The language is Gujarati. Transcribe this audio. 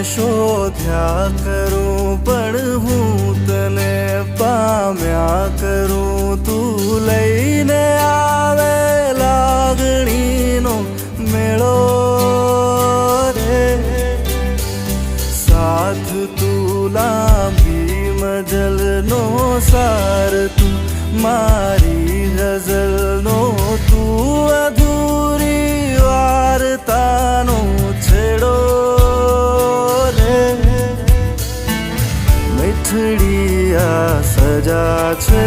શોધ્યા કરું પણ હું તને પામ્યા કરું તું લઈને આવે લાગણીનો મેળો રે સાથ તું લાંબી મજલનો સાર તું મારી ગઝલનો તું અધૂરી વાર્તાનો છેડો રે મીઠડી આ સજા છે